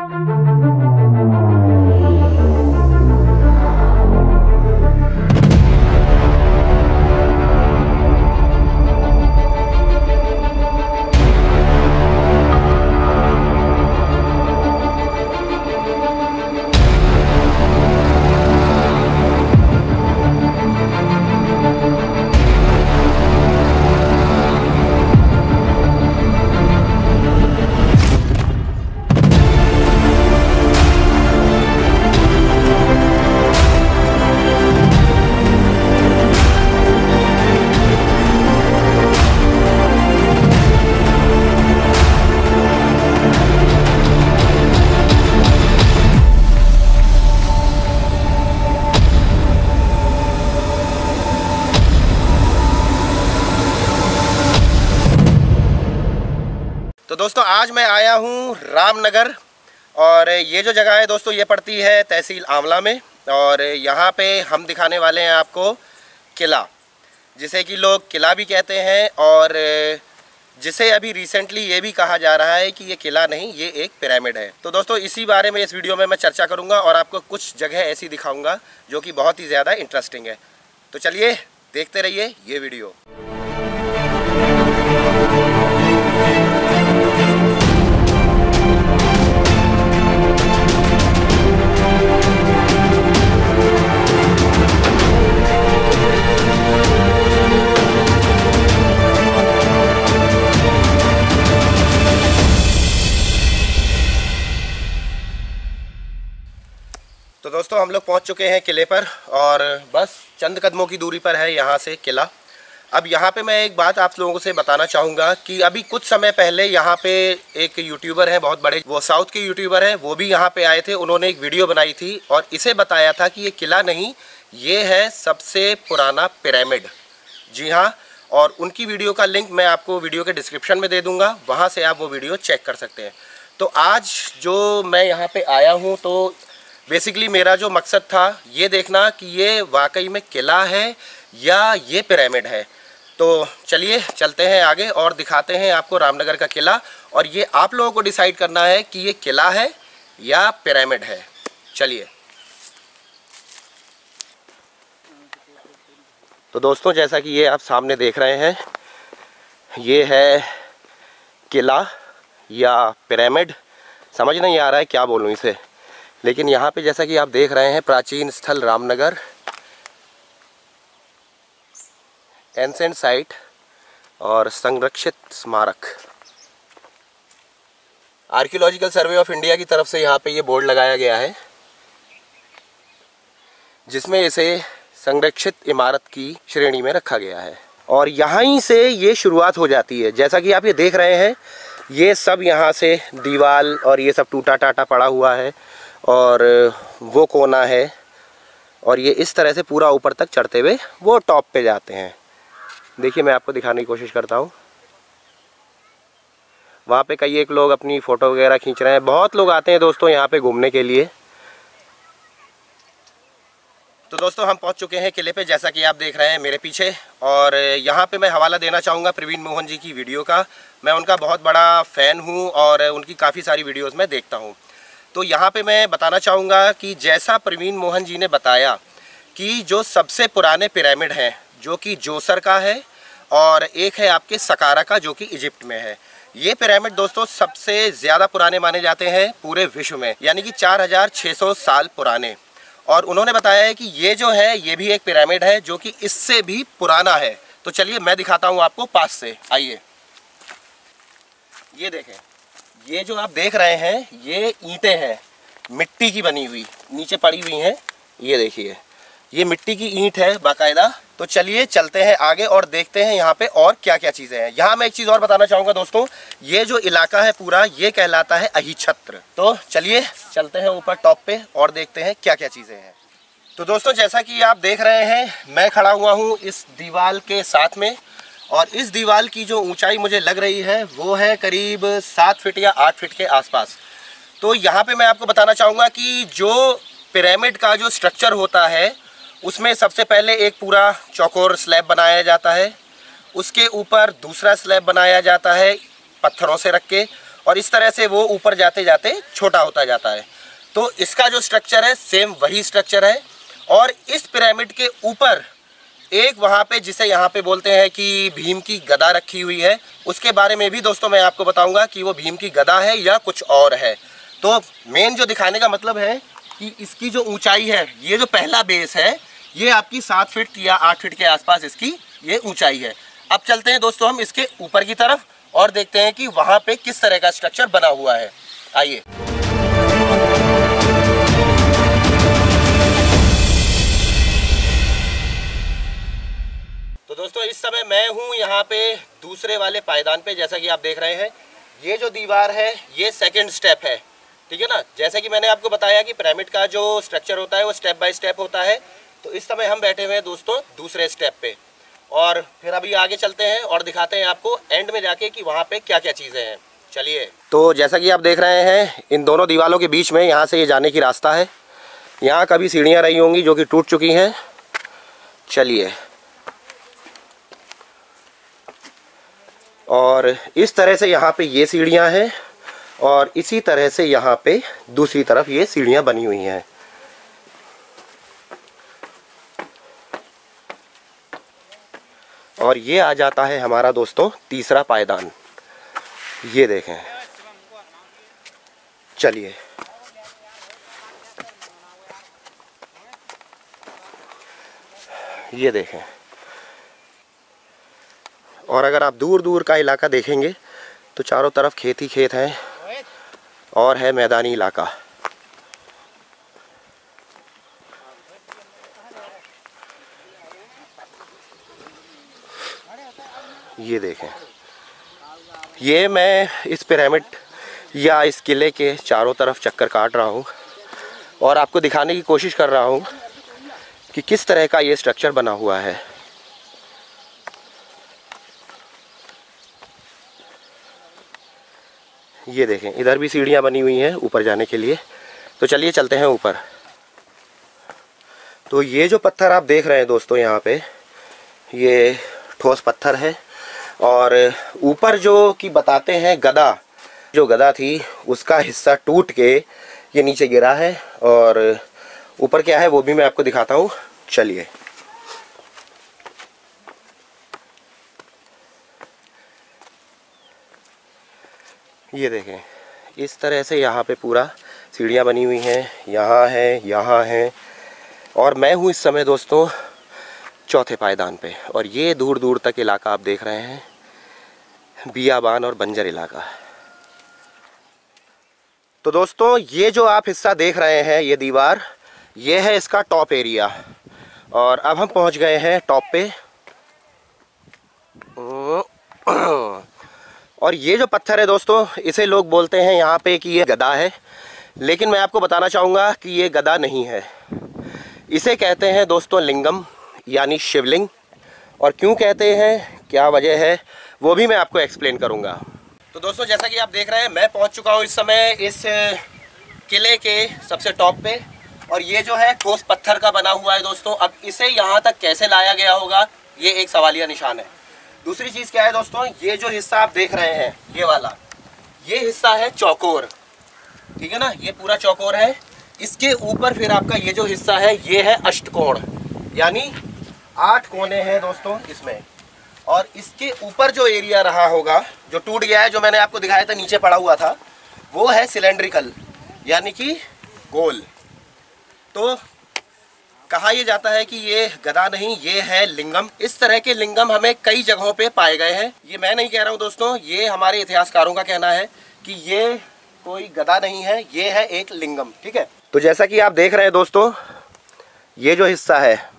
तो दोस्तों आज मैं आया हूँ रामनगर, और ये जो जगह है दोस्तों ये पड़ती है तहसील आंवला में। और यहाँ पे हम दिखाने वाले हैं आपको किला, जिसे कि लोग किला भी कहते हैं, और जिसे अभी रिसेंटली ये भी कहा जा रहा है कि ये किला नहीं, ये एक पिरामिड है। तो दोस्तों इसी बारे में इस वीडियो में मैं चर्चा करूँगा और आपको कुछ जगह ऐसी दिखाऊँगा जो कि बहुत ही ज़्यादा इंटरेस्टिंग है। तो चलिए देखते रहिए ये वीडियो। तो दोस्तों हम लोग पहुंच चुके हैं किले पर, और बस चंद कदमों की दूरी पर है यहाँ से किला। अब यहाँ पे मैं एक बात आप लोगों से बताना चाहूँगा कि अभी कुछ समय पहले यहाँ पे एक यूट्यूबर है बहुत बड़े, वो साउथ के यूट्यूबर हैं, वो भी यहाँ पे आए थे। उन्होंने एक वीडियो बनाई थी और इसे बताया था कि ये किला नहीं, ये है सबसे पुराना पिरामिड। जी हाँ, और उनकी वीडियो का लिंक मैं आपको वीडियो के डिस्क्रिप्शन में दे दूँगा, वहाँ से आप वो वीडियो चेक कर सकते हैं। तो आज जो मैं यहाँ पर आया हूँ, तो बेसिकली मेरा जो मकसद था ये देखना कि ये वाकई में किला है या ये पिरामिड है। तो चलिए चलते हैं आगे और दिखाते हैं आपको रामनगर का किला, और ये आप लोगों को डिसाइड करना है कि ये किला है या पिरामिड है। चलिए। तो दोस्तों जैसा कि ये आप सामने देख रहे हैं, ये है किला या पिरामिड, समझ नहीं आ रहा है क्या बोलूँ इसे, लेकिन यहाँ पे जैसा कि आप देख रहे हैं प्राचीन स्थल रामनगर, एंसेंट साइट और संरक्षित स्मारक। आर्कियोलॉजिकल सर्वे ऑफ इंडिया की तरफ से यहाँ पे ये बोर्ड लगाया गया है, जिसमें इसे संरक्षित इमारत की श्रेणी में रखा गया है। और यहाँ ही से ये शुरुआत हो जाती है। जैसा कि आप ये देख रहे हैं, ये सब यहाँ से दीवार और ये सब टूटा टाटा पड़ा हुआ है, और वो कोना है, और ये इस तरह से पूरा ऊपर तक चढ़ते हुए वो टॉप पे जाते हैं। देखिए मैं आपको दिखाने की कोशिश करता हूँ। वहाँ पे कई एक लोग अपनी फ़ोटो वगैरह खींच रहे हैं। बहुत लोग आते हैं दोस्तों यहाँ पे घूमने के लिए। तो दोस्तों हम पहुँच चुके हैं किले पे, जैसा कि आप देख रहे हैं मेरे पीछे। और यहाँ पे मैं हवाला देना चाहूँगा प्रवीण मोहन जी की वीडियो का। मैं उनका बहुत बड़ा फ़ैन हूँ और उनकी काफ़ी सारी वीडियोज़ मैं देखता हूँ। तो यहाँ पे मैं बताना चाहूँगा कि जैसा प्रवीण मोहन जी ने बताया कि जो सबसे पुराने पिरामिड हैं, जो कि जोसर का है, और एक है आपके सकारा का जो कि इजिप्ट में है। ये पिरामिड दोस्तों सबसे ज़्यादा पुराने माने जाते हैं पूरे विश्व में, यानी कि 4600 साल पुराने। और उन्होंने बताया है कि ये जो है ये भी एक पिरामिड है जो कि इससे भी पुराना है। तो चलिए मैं दिखाता हूँ आपको पास से, आइए। ये देखें, ये जो आप देख रहे हैं ये ईंटें हैं, मिट्टी की बनी हुई, नीचे पड़ी हुई हैं। ये देखिए, ये मिट्टी की ईंट है बाकायदा। तो चलिए चलते हैं आगे और देखते हैं यहाँ पे और क्या क्या चीज़ें हैं। यहाँ मैं एक चीज़ और बताना चाहूँगा दोस्तों, ये जो इलाका है पूरा ये कहलाता है अहिछत्र। तो चलिए चलते हैं ऊपर टॉप पे और देखते हैं क्या क्या चीज़ें हैं। तो दोस्तों जैसा कि आप देख रहे हैं, मैं खड़ा हुआ हूँ इस दीवार के साथ में, और इस दीवार की जो ऊंचाई मुझे लग रही है वो है करीब 7 फीट या 8 फीट के आसपास। तो यहाँ पे मैं आपको बताना चाहूँगा कि जो पिरामिड का जो स्ट्रक्चर होता है उसमें सबसे पहले एक पूरा चौकोर स्लैब बनाया जाता है, उसके ऊपर दूसरा स्लैब बनाया जाता है पत्थरों से रख के, और इस तरह से वो ऊपर जाते जाते छोटा होता जाता है। तो इसका जो स्ट्रक्चर है सेम वही स्ट्रक्चर है। और इस पिरामिड के ऊपर एक वहाँ पे जिसे यहाँ पे बोलते हैं कि भीम की गदा रखी हुई है, उसके बारे में भी दोस्तों मैं आपको बताऊंगा कि वो भीम की गदा है या कुछ और है। तो मेन जो दिखाने का मतलब है कि इसकी जो ऊंचाई है, ये जो पहला बेस है ये आपकी 7 फीट या 8 फीट के आसपास इसकी ये ऊंचाई है। अब चलते हैं दोस्तों हम इसके ऊपर की तरफ और देखते हैं कि वहाँ पे किस तरह का स्ट्रक्चर बना हुआ है। आइए। तो दोस्तों इस समय मैं हूँ यहाँ पे दूसरे वाले पायदान पे। जैसा कि आप देख रहे हैं ये जो दीवार है ये सेकंड स्टेप है, ठीक है ना। जैसे कि मैंने आपको बताया कि पिरामिड का जो स्ट्रक्चर होता है वो स्टेप बाय स्टेप होता है। तो इस समय हम बैठे हुए हैं दोस्तों दूसरे स्टेप पे, और फिर अभी आगे चलते हैं और दिखाते हैं आपको एंड में जाके कि वहाँ पे क्या क्या चीज़ें हैं। चलिए। तो जैसा कि आप देख रहे हैं इन दोनों दीवारों के बीच में यहाँ से ये जाने की रास्ता है। यहाँ कभी सीढ़ियाँ रही होंगी जो कि टूट चुकी हैं। चलिए। और इस तरह से यहाँ पे ये सीढ़ियाँ हैं और इसी तरह से यहाँ पे दूसरी तरफ ये सीढ़ियाँ बनी हुई हैं। और ये आ जाता है हमारा दोस्तों तीसरा पायदान। ये देखें। चलिए। ये देखें। और अगर आप दूर दूर का इलाका देखेंगे तो चारों तरफ खेत ही खेत हैं और है मैदानी इलाका। ये देखें। ये मैं इस पिरामिड या इस किले के चारों तरफ चक्कर काट रहा हूँ और आपको दिखाने की कोशिश कर रहा हूँ कि किस तरह का ये स्ट्रक्चर बना हुआ है। ये देखें, इधर भी सीढ़ियाँ बनी हुई हैं ऊपर जाने के लिए। तो चलिए चलते हैं ऊपर। तो ये जो पत्थर आप देख रहे हैं दोस्तों यहाँ पे, ये ठोस पत्थर है। और ऊपर जो कि बताते हैं गदा, जो गदा थी उसका हिस्सा टूट के ये नीचे गिरा है। और ऊपर क्या है वो भी मैं आपको दिखाता हूँ। चलिए। ये देखें, इस तरह से यहाँ पे पूरा सीढ़ियाँ बनी हुई हैं। यहाँ है, यहाँ है। और मैं हूँ इस समय दोस्तों चौथे पायदान पे। और ये दूर दूर तक इलाका आप देख रहे हैं बियाबान और बंजर इलाका। तो दोस्तों ये जो आप हिस्सा देख रहे हैं, ये दीवार, ये है इसका टॉप एरिया। और अब हम पहुंच गए हैं टॉप पे। और ये जो पत्थर है दोस्तों, इसे लोग बोलते हैं यहाँ पे कि ये गदा है, लेकिन मैं आपको बताना चाहूँगा कि ये गदा नहीं है। इसे कहते हैं दोस्तों लिंगम, यानी शिवलिंग। और क्यों कहते हैं, क्या वजह है, वो भी मैं आपको एक्सप्लेन करूँगा। तो दोस्तों जैसा कि आप देख रहे हैं मैं पहुँच चुका हूँ इस समय इस किले के सबसे टॉप पे। और ये जो है ठोस पत्थर का बना हुआ है दोस्तों। अब इसे यहाँ तक कैसे लाया गया होगा, ये एक सवालिया निशान है। दूसरी चीज़ क्या है दोस्तों, ये जो हिस्सा आप देख रहे हैं ये वाला, ये हिस्सा है चौकोर, ठीक है ना। ये पूरा चौकोर है। इसके ऊपर फिर आपका ये जो हिस्सा है ये है अष्टकोण, यानी 8 कोने हैं दोस्तों इसमें। और इसके ऊपर जो एरिया रहा होगा, जो टूट गया है, जो मैंने आपको दिखाया था नीचे पड़ा हुआ था, वो है सिलेंड्रिकल, यानी कि गोल। तो कहा यह जाता है कि ये गदा नहीं, ये है लिंगम। इस तरह के लिंगम हमें कई जगहों पे पाए गए हैं। ये मैं नहीं कह रहा हूँ दोस्तों, ये हमारे इतिहासकारों का कहना है कि ये कोई गदा नहीं है, ये है एक लिंगम, ठीक है। तो जैसा कि आप देख रहे हैं दोस्तों, ये जो हिस्सा है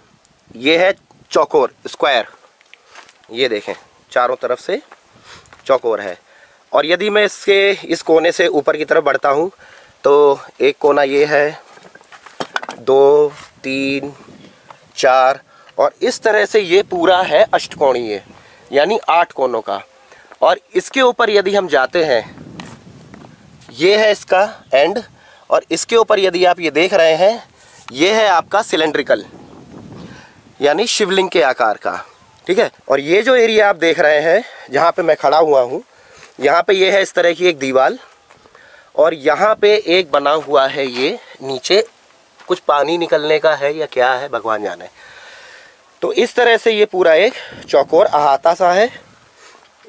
ये है चौकोर, स्क्वायर। ये देखें, चारों तरफ से चौकोर है। और यदि मैं इस कोने से ऊपर की तरफ बढ़ता हूँ तो एक कोना ये है, 2, 3, 4, और इस तरह से ये पूरा है अष्टकोणीय, यानी 8 कोनों का। और इसके ऊपर यदि हम जाते हैं, ये है इसका एंड, और इसके ऊपर यदि आप ये देख रहे हैं, ये है आपका सिलेंड्रिकल, यानी शिवलिंग के आकार का, ठीक है। और ये जो एरिया आप देख रहे हैं जहाँ पे मैं खड़ा हुआ हूँ, यहाँ पे ये है इस तरह की एक दीवार, और यहाँ पे एक बना हुआ है, ये नीचे कुछ पानी निकलने का है या क्या है भगवान जाने। तो इस तरह से ये पूरा एक चौकोर अहाता सा है,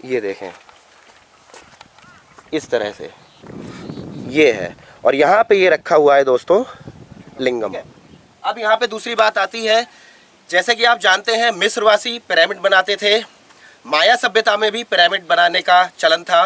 ये देखें इस तरह से ये है, और यहाँ पे ये रखा हुआ है दोस्तों लिंगम। अब यहाँ पे दूसरी बात आती है, जैसे कि आप जानते हैं मिस्रवासी पिरामिड बनाते थे, माया सभ्यता में भी पिरामिड बनाने का चलन था,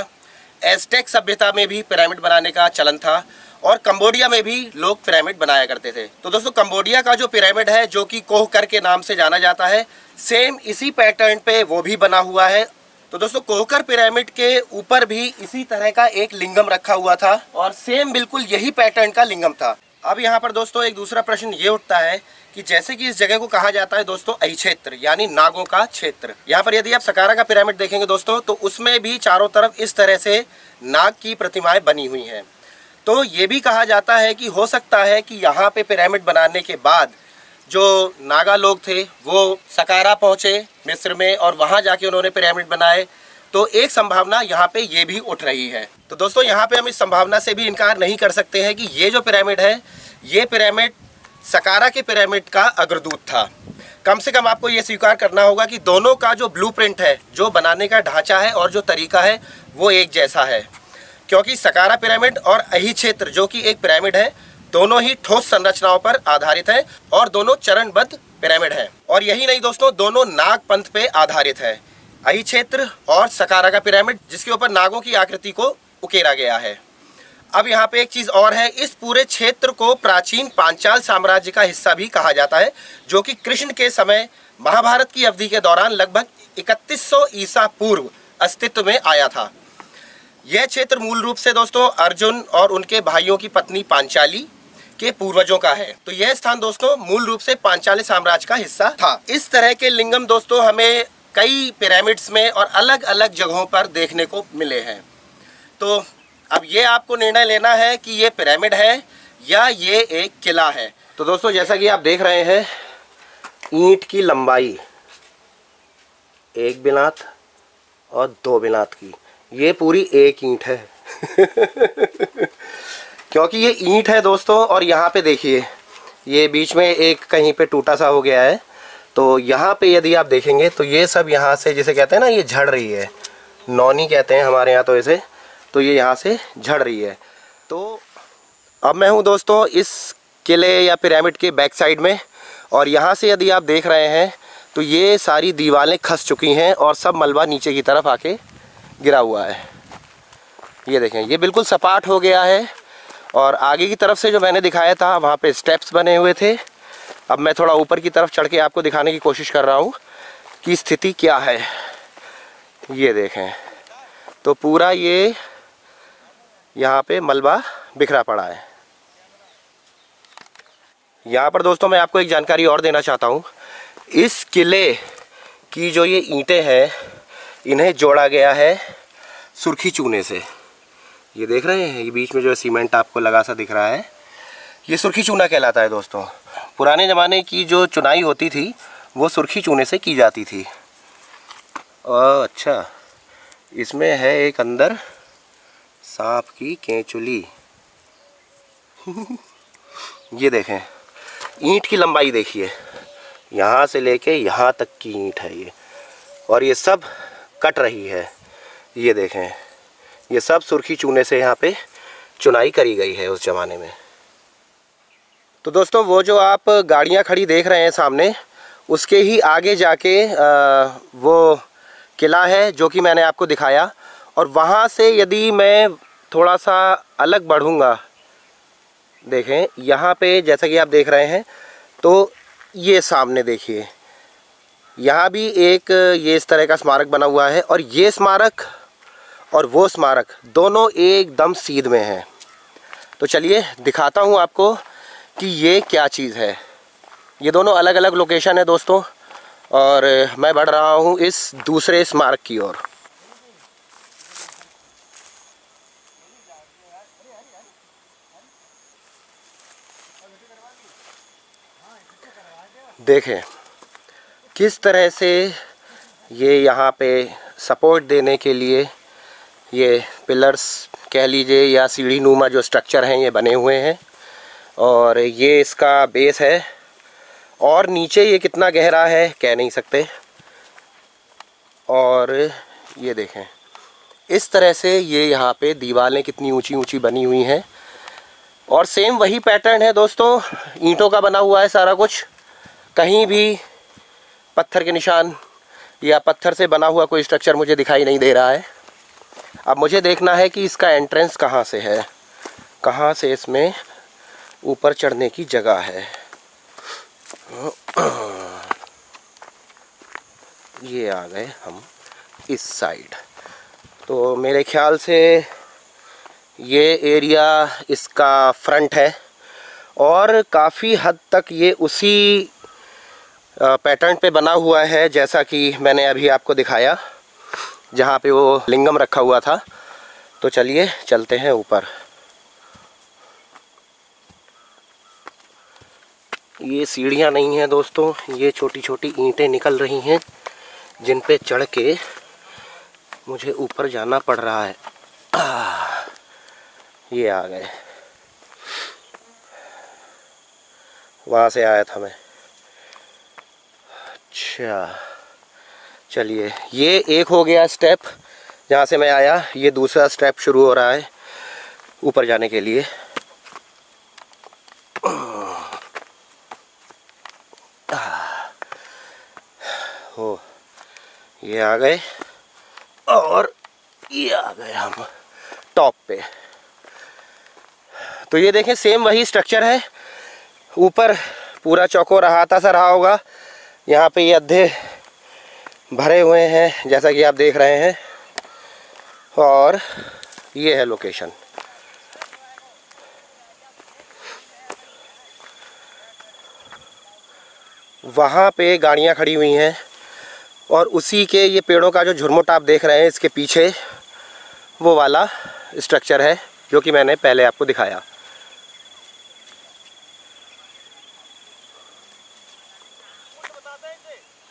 एज़टेक सभ्यता में भी पिरामिड बनाने का चलन था, और कंबोडिया में भी लोग पिरामिड बनाया करते थे। तो दोस्तों कंबोडिया का जो पिरामिड है, जो कि कोहकर के नाम से जाना जाता है, सेम इसी पैटर्न पे वो भी बना हुआ है। तो दोस्तों कोहकर पिरामिड के ऊपर भी इसी तरह का एक लिंगम रखा हुआ था, और सेम बिल्कुल यही पैटर्न का लिंगम था। अब यहाँ पर दोस्तों एक दूसरा प्रश्न ये उठता है कि जैसे कि इस जगह को कहा जाता है दोस्तों अहिक्षेत्र, यानी नागों का क्षेत्र। यहाँ पर यदि आप सकारा का पिरामिड देखेंगे दोस्तों, तो उसमें भी चारों तरफ इस तरह से नाग की प्रतिमाएं बनी हुई हैं। तो ये भी कहा जाता है कि हो सकता है कि यहाँ पे पिरामिड बनाने के बाद जो नागा लोग थे वो सकारा पहुँचे मिस्र में, और वहाँ जाके उन्होंने पिरामिड बनाए। तो एक संभावना यहाँ पे ये भी उठ रही है। तो दोस्तों यहाँ पे हम इस संभावना से भी इनकार नहीं कर सकते हैं कि ये जो पिरामिड है, ये पिरामिड सकारा के पिरामिड का अग्रदूत था। कम से कम आपको ये स्वीकार करना होगा कि दोनों का जो ब्लूप्रिंट है, जो बनाने का ढांचा है और जो तरीका है, वो एक जैसा है। क्योंकि सकारा पिरामिड और अहिक्षेत्र जो कि एक पिरामिड है, दोनों ही ठोस संरचनाओं पर आधारित है और दोनों चरणबद्ध पिरामिड है। और यही नहीं दोस्तों, दोनों नाग पंथ पे आधारित है, अहिक्षेत्र और सकारा का पिरामिड, जिसके ऊपर नागों की आकृति को उकेरा गया है। अब यहाँ पे एक चीज़ और है, इस पूरे क्षेत्र को प्राचीन पांचाल साम्राज्य का हिस्सा भी कहा जाता है, जो कि कृष्ण के समय महाभारत की अवधि के दौरान लगभग 3100 ईसा पूर्व अस्तित्व में आया था। यह क्षेत्र मूल रूप से दोस्तों अर्जुन और उनके भाइयों की पत्नी पांचाली के पूर्वजों का है। तो यह स्थान दोस्तों मूल रूप से पांचाली साम्राज्य का हिस्सा था। इस तरह के लिंगम दोस्तों हमें कई पिरामिड्स में और अलग अलग जगहों पर देखने को मिले हैं। तो अब ये आपको निर्णय लेना है कि ये पिरामिड है या ये एक किला है। तो दोस्तों जैसा कि आप देख रहे हैं, ईंट की लंबाई 1 बिलात और 2 बिलात की, ये पूरी एक ईंट है क्योंकि ये ईंट है दोस्तों। और यहाँ पे देखिए, ये बीच में एक कहीं पे टूटा सा हो गया है। तो यहाँ पे यदि आप देखेंगे तो ये सब यहाँ से, जिसे कहते हैं ना, ये झड़ रही है, नौनी कहते हैं हमारे यहाँ तो इसे। तो ये यहाँ से झड़ रही है। तो अब मैं हूँ दोस्तों इस किले या पिरामिड के बैक साइड में, और यहाँ से यदि आप देख रहे हैं तो ये सारी दीवारें खस चुकी हैं और सब मलबा नीचे की तरफ आके गिरा हुआ है। ये देखें, ये बिल्कुल सपाट हो गया है। और आगे की तरफ से जो मैंने दिखाया था, वहाँ पे स्टेप्स बने हुए थे। अब मैं थोड़ा ऊपर की तरफ चढ़ के आपको दिखाने की कोशिश कर रहा हूँ कि स्थिति क्या है। ये देखें, तो पूरा ये यहाँ पे मलबा बिखरा पड़ा है। यहाँ पर दोस्तों मैं आपको एक जानकारी और देना चाहता हूँ। इस किले की जो ये ईंटें हैं, इन्हें जोड़ा गया है सुर्खी चूने से। ये देख रहे हैं, ये बीच में जो सीमेंट आपको लगा सा दिख रहा है, ये सुर्खी चूना कहलाता है दोस्तों। पुराने ज़माने की जो चुनाई होती थी वो सुर्खी चूने से की जाती थी। अच्छा, इसमें है एक अंदर सांप की केंचुली ये देखें, ईंट की लंबाई देखिए, यहाँ से लेके यहाँ तक की ईंट है ये, और ये सब कट रही है। ये देखें, ये सब सुर्खी चूने से यहाँ पे चुनाई करी गई है उस ज़माने में। तो दोस्तों वो जो आप गाड़ियाँ खड़ी देख रहे हैं सामने, उसके ही आगे जाके वो किला है जो कि मैंने आपको दिखाया। और वहाँ से यदि मैं थोड़ा सा अलग बढ़ूँगा, देखें यहाँ पे जैसा कि आप देख रहे हैं, तो ये सामने देखिए, यहाँ भी एक ये इस तरह का स्मारक बना हुआ है। और ये स्मारक और वो स्मारक दोनों एकदम सीध में हैं। तो चलिए दिखाता हूँ आपको कि ये क्या चीज़ है। ये दोनों अलग अलग लोकेशन है दोस्तों, और मैं बढ़ रहा हूँ इस दूसरे स्मारक की ओर। देखें किस तरह से ये यहाँ पे सपोर्ट देने के लिए ये पिलर्स कह लीजिए या सीढ़ी नुमा जो स्ट्रक्चर हैं ये बने हुए हैं, और ये इसका बेस है। और नीचे ये कितना गहरा है कह नहीं सकते। और ये देखें इस तरह से ये यहाँ पे दीवारें कितनी ऊंची ऊंची बनी हुई हैं, और सेम वही पैटर्न है दोस्तों, ईंटों का बना हुआ है सारा कुछ, कहीं भी पत्थर के निशान या पत्थर से बना हुआ कोई स्ट्रक्चर मुझे दिखाई नहीं दे रहा है। अब मुझे देखना है कि इसका एंट्रेंस कहाँ से है, कहाँ से इसमें ऊपर चढ़ने की जगह है। ये आ गए हम इस साइड। तो मेरे ख्याल से ये एरिया इसका फ्रंट है, और काफ़ी हद तक ये उसी पैटर्न पे बना हुआ है जैसा कि मैंने अभी आपको दिखाया, जहाँ पे वो लिंगम रखा हुआ था। तो चलिए चलते हैं ऊपर। ये सीढ़ियाँ नहीं हैं दोस्तों, ये छोटी छोटी ईंटें निकल रही हैं जिन पे चढ़ के मुझे ऊपर जाना पड़ रहा है। ये आ गए, वहाँ से आया था मैं। अच्छा चलिए, ये एक हो गया स्टेप जहाँ से मैं आया, ये दूसरा स्टेप शुरू हो रहा है ऊपर जाने के लिए। हो ये आ गए, और ये आ गए हम टॉप पे। तो ये देखें सेम वही स्ट्रक्चर है, ऊपर पूरा चौकोर अहाता सा रहा होगा, यहाँ पे ये अद्धे भरे हुए हैं जैसा कि आप देख रहे हैं, और ये है लोकेशन। वहाँ पे गाड़ियाँ खड़ी हुई हैं, और उसी के ये पेड़ों का जो झुरमुट आप देख रहे हैं इसके पीछे वो वाला स्ट्रक्चर है जो कि मैंने पहले आपको दिखाया।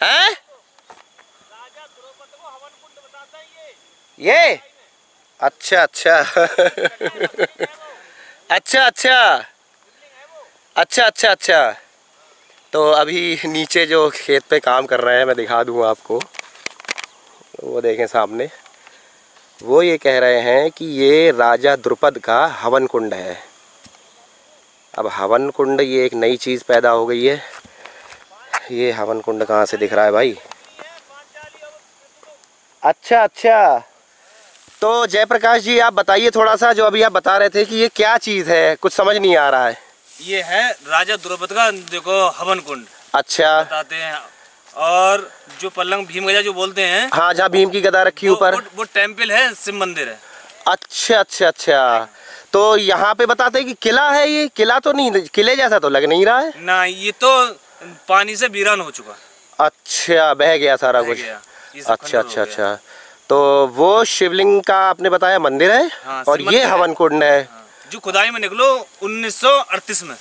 हैं? ये अच्छा अच्छा अच्छा अच्छा अच्छा अच्छा अच्छा। तो अभी नीचे जो खेत पे काम कर रहे हैं मैं दिखा दूँ आपको, वो देखें सामने, वो ये कह रहे हैं कि ये राजा द्रुपद का हवन कुंड है। अब हवन कुंड ये एक नई चीज़ पैदा हो गई है। ये हवन कुंड कहाँ से दिख रहा है भाई? अच्छा अच्छा। तो जयप्रकाश जी आप बताइए थोड़ा सा, जो अभी आप बता रहे थे कि ये क्या चीज़ है, कुछ समझ नहीं आ रहा है। ये है राजा द्रुपद का देखो हवन कुंड। अच्छा बताते हैं। और जो पल्लंग भीम गदा जो बोलते हैं, हाँ, जहाँ भीम की गदा रखी ऊपर, वो टेम्पल है, शिव मंदिर है। अच्छा अच्छा अच्छा। तो यहाँ पे बताते हैं कि किला है, ये किला तो नहीं, किले जैसा तो लग नहीं रहा है ना, ये तो पानी से वीरान हो चुका। अच्छा, बह गया सारा कुछ। अच्छा अच्छा अच्छा। तो वो शिवलिंग का आपने बताया मंदिर है, हाँ, और ये हवन कुंड है। हाँ, जो खुदाई में निकलो 1938 में।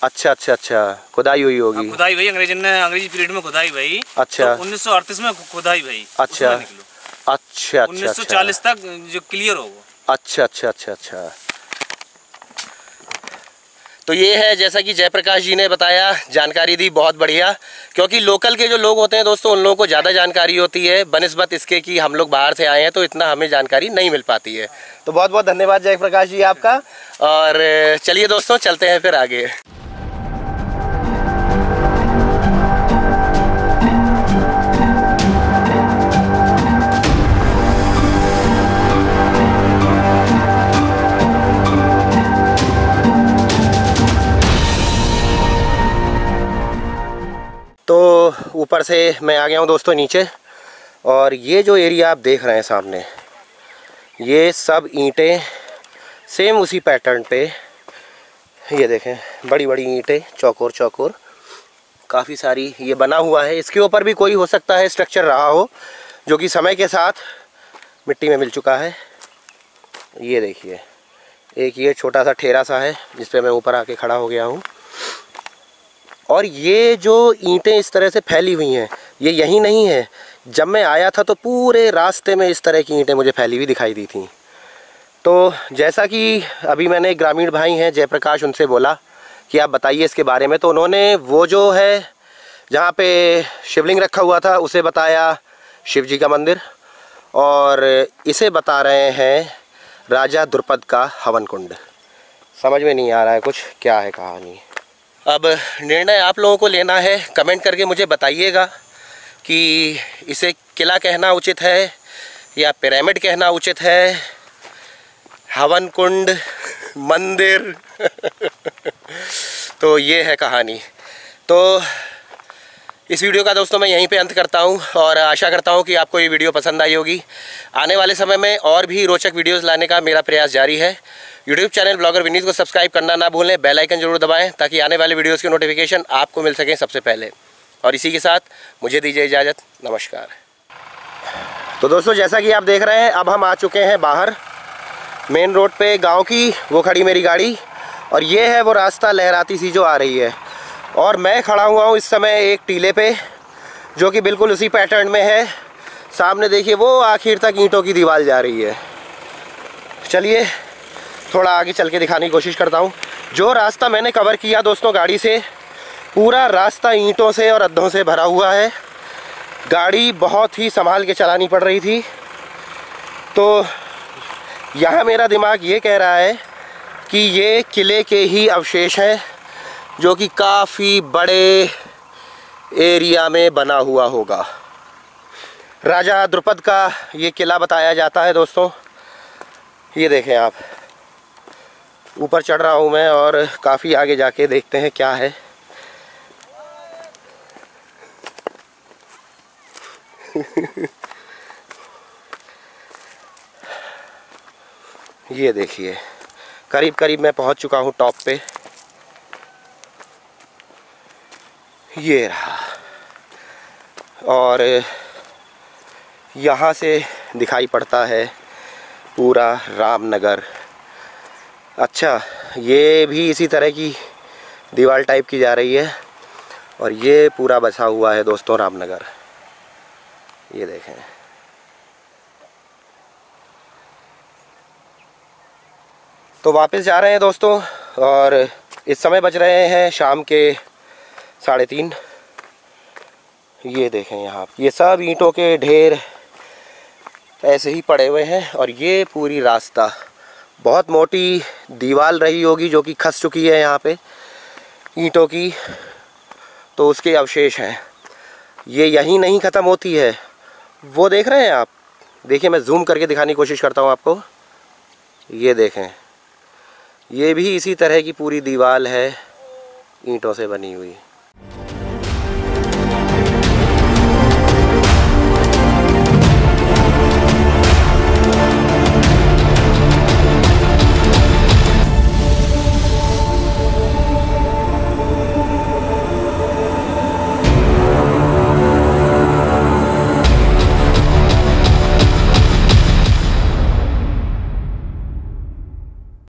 अच्छा अच्छा अच्छा, खुदाई हुई होगी। हाँ, खुदाई भाई अंग्रेजी पीरियड में खुदाई भाई। अच्छा, तो 1938 में खुदाई भाई। अच्छा अच्छा अच्छा, 1940 तक जो क्लियर हो। अच्छा अच्छा अच्छा अच्छा। तो ये है जैसा कि जयप्रकाश जी ने बताया, जानकारी दी, बहुत बढ़िया। क्योंकि लोकल के जो लोग होते हैं दोस्तों, उन लोगों को ज़्यादा जानकारी होती है बनिस्बत इसके कि हम लोग बाहर से आए हैं, तो इतना हमें जानकारी नहीं मिल पाती है। तो बहुत बहुत धन्यवाद जयप्रकाश जी आपका। और चलिए दोस्तों चलते हैं फिर आगे। तो ऊपर से मैं आ गया हूँ दोस्तों नीचे, और ये जो एरिया आप देख रहे हैं सामने, ये सब ईंटें सेम उसी पैटर्न पे, ये देखें बड़ी बड़ी ईंटें चौकोर चौकोर काफ़ी सारी ये बना हुआ है। इसके ऊपर भी कोई हो सकता है स्ट्रक्चर रहा हो जो कि समय के साथ मिट्टी में मिल चुका है। ये देखिए, एक ये छोटा सा ठेरा सा है जिस पे मैं ऊपर आके खड़ा हो गया हूँ, और ये जो ईंटें इस तरह से फैली हुई हैं, ये यही नहीं है, जब मैं आया था तो पूरे रास्ते में इस तरह की ईंटें मुझे फैली हुई दिखाई दी थी। तो जैसा कि अभी मैंने एक ग्रामीण भाई हैं जयप्रकाश, उनसे बोला कि आप बताइए इसके बारे में, तो उन्होंने वो जो है जहाँ पे शिवलिंग रखा हुआ था उसे बताया शिव जी का मंदिर, और इसे बता रहे हैं राजा द्रुपद का हवन कुंड। समझ में नहीं आ रहा है कुछ क्या है कहानी। अब निर्णय आप लोगों को लेना है, कमेंट करके मुझे बताइएगा कि इसे किला कहना उचित है या पिरामिड कहना उचित है, हवन कुंड, मंदिर। तो ये है कहानी। तो इस वीडियो का दोस्तों मैं यहीं पे अंत करता हूं और आशा करता हूं कि आपको ये वीडियो पसंद आई होगी। आने वाले समय में और भी रोचक वीडियोस लाने का मेरा प्रयास जारी है। यूट्यूब चैनल ब्लॉगर विनीत को सब्सक्राइब करना ना भूलें, बेल आइकन जरूर दबाएं ताकि आने वाले वीडियोस की नोटिफिकेशन आपको मिल सकें सबसे पहले। और इसी के साथ मुझे दीजिए इजाज़त, नमस्कार। तो दोस्तों जैसा कि आप देख रहे हैं, अब हम आ चुके हैं बाहर मेन रोड पे, गांव की वो खड़ी मेरी गाड़ी, और ये है वो रास्ता लहराती सी जो आ रही है। और मैं खड़ा हुआ हूँ इस समय एक टीले पे जो कि बिल्कुल उसी पैटर्न में है। सामने देखिए वो आखिर तक ईंटों की दीवार जा रही है। चलिए थोड़ा आगे चल के दिखाने की कोशिश करता हूँ। जो रास्ता मैंने कवर किया दोस्तों गाड़ी से, पूरा रास्ता ईंटों से और अद्धों से भरा हुआ है। गाड़ी बहुत ही संभाल के चलानी पड़ रही थी। तो यहाँ मेरा दिमाग ये कह रहा है कि ये किले के ही अवशेष हैं जो कि काफ़ी बड़े एरिया में बना हुआ होगा। राजा द्रुपद का ये किला बताया जाता है दोस्तों। ये देखें आप, ऊपर चढ़ रहा हूँ मैं और काफ़ी आगे जाके देखते हैं क्या है। ये देखिए करीब करीब मैं पहुँच चुका हूँ टॉप पे। ये रहा, और यहाँ से दिखाई पड़ता है पूरा रामनगर। अच्छा, ये भी इसी तरह की दीवार टाइप की जा रही है और ये पूरा बसा हुआ है दोस्तों रामनगर। ये देखें। तो वापस जा रहे हैं दोस्तों और इस समय बज रहे हैं शाम के 3:30। ये देखें यहाँ, ये सब ईंटों के ढेर ऐसे ही पड़े हुए हैं और ये पूरी रास्ता बहुत मोटी दीवार रही होगी जो कि खस चुकी है यहाँ पे ईंटों की, तो उसके अवशेष हैं। ये यहीं नहीं ख़त्म होती है, वो देख रहे हैं आप, देखिए मैं जूम करके दिखाने की कोशिश करता हूँ आपको। ये देखें, ये भी इसी तरह की पूरी दीवार है ईंटों से बनी हुई।